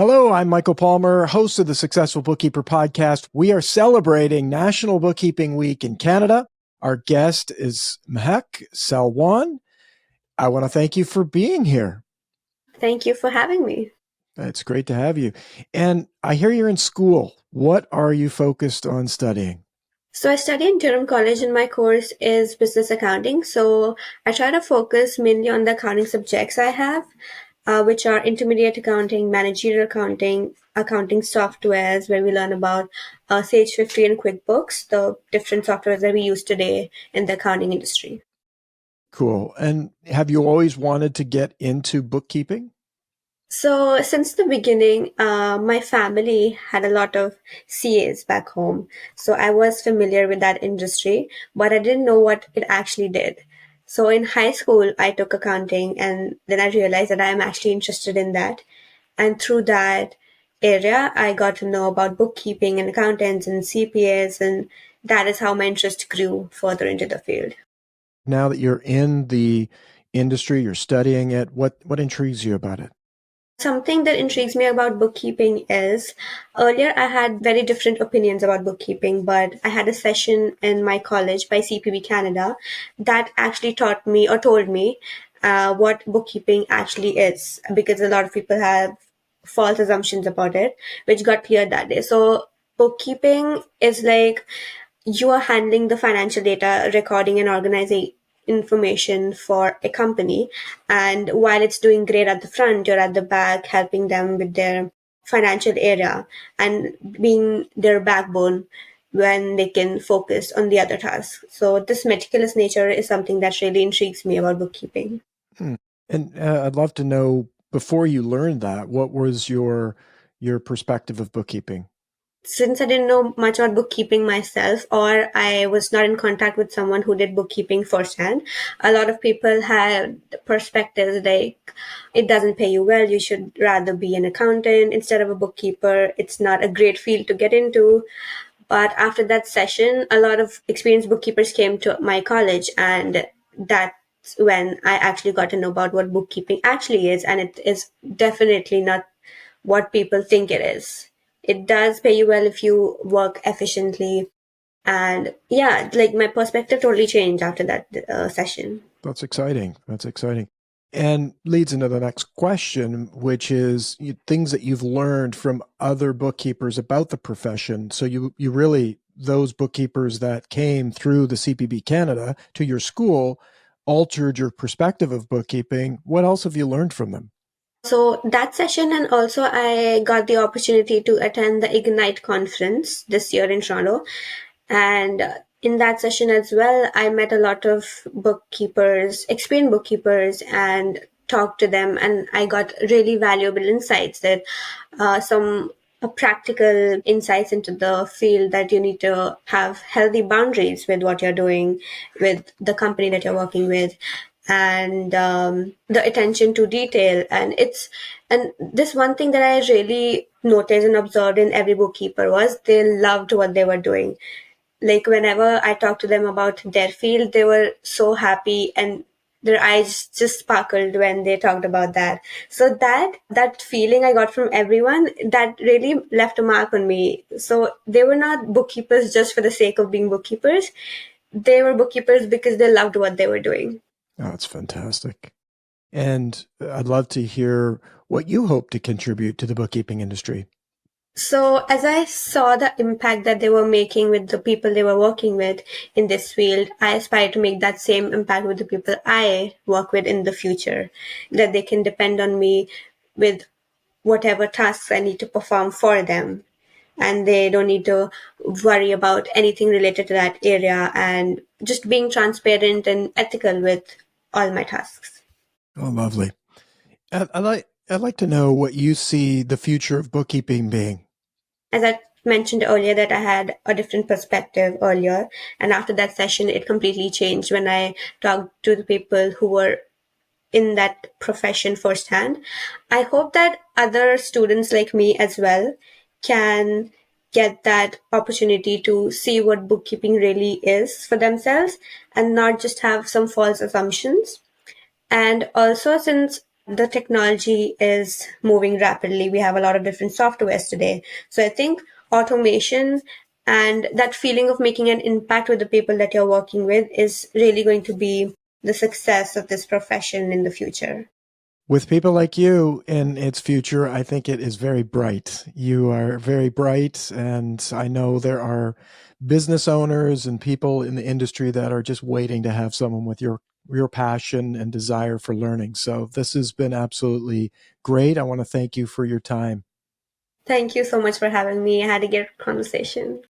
Hello, I'm Michael Palmer, host of the Successful Bookkeeper podcast. We are celebrating National Bookkeeping Week in Canada. Our guest is Mehak Salwan. I want to thank you for being here. Thank you for having me. It's great to have you. And I hear you're in school. What are you focused on studying? So I study in Durham College and my course is business accounting. So I try to focus mainly on the accounting subjects I have, which are intermediate accounting, managerial accounting, accounting softwares, where we learn about Sage 50 and QuickBooks, the different softwares that we use today in the accounting industry. Cool. And have you always wanted to get into bookkeeping? So since the beginning, my family had a lot of CAs back home. So I was familiar with that industry, but I didn't know what it actually did. So in high school, I took accounting and then I realized that I am actually interested in that. And through that area, I got to know about bookkeeping and accountants and CPAs, and that is how my interest grew further into the field. Now that you're in the industry, you're studying it, what intrigues you about it? Something that intrigues me about bookkeeping is earlier I had very different opinions about bookkeeping, but I had a session in my college by CPB Canada that actually taught me or told me what bookkeeping actually is, because a lot of people have false assumptions about it, which got cleared that day. So, bookkeeping is like you are handling the financial data, recording and organizing information for a company. And while it's doing great at the front, you're at the back helping them with their financial area and being their backbone when they can focus on the other tasks. So this meticulous nature is something that really intrigues me about bookkeeping. Hmm. And I'd love to know, before you learned that, what was your perspective of bookkeeping? Since I didn't know much about bookkeeping myself, or I was not in contact with someone who did bookkeeping firsthand, a lot of people had perspectives like it doesn't pay you well, you should rather be an accountant instead of a bookkeeper. It's not a great field to get into. But after that session, a lot of experienced bookkeepers came to my college, and that's when I actually got to know about what bookkeeping actually is, and it is definitely not what people think it is. It does pay you well if you work efficiently. And yeah, like my perspective totally changed after that session. That's exciting. That's exciting. And leads into the next question, which is things that you've learned from other bookkeepers about the profession. So you really, those bookkeepers that came through the CPB Canada to your school altered your perspective of bookkeeping. What else have you learned from them? So that session, and also I got the opportunity to attend the Ignite conference this year in Toronto. And in that session as well, I met a lot of bookkeepers, experienced bookkeepers, and talked to them. And I got really valuable insights that some practical insights into the field, that you need to have healthy boundaries with what you're doing with the company that you're working with, and the attention to detail. And this one thing that I really noticed and observed in every bookkeeper was they loved what they were doing. Like whenever I talked to them about their field, they were so happy and their eyes just sparkled when they talked about that. So that feeling I got from everyone, that really left a mark on me. So they were not bookkeepers just for the sake of being bookkeepers. They were bookkeepers because they loved what they were doing. Oh, it's fantastic. And I'd love to hear what you hope to contribute to the bookkeeping industry. So, as I saw the impact that they were making with the people they were working with in this field, I aspire to make that same impact with the people I work with in the future, that they can depend on me with whatever tasks I need to perform for them. And they don't need to worry about anything related to that area, and just being transparent and ethical with all my tasks. Oh, lovely. I'd like to know what you see the future of bookkeeping being. As I mentioned earlier, that I had a different perspective earlier, and after that session, it completely changed when I talked to the people who were in that profession firsthand. I hope that other students like me as well can get that opportunity to see what bookkeeping really is for themselves and not just have some false assumptions. And also, since the technology is moving rapidly. We have a lot of different softwares today. So I think automation and that feeling of making an impact with the people that you're working with is really going to be the success of this profession in the future. With people like you in its future, I think it is very bright. You are very bright, and I know there are business owners and people in the industry that are just waiting to have someone with your passion and desire for learning. So this has been absolutely great. I want to thank you for your time. Thank you so much for having me. I had a great conversation.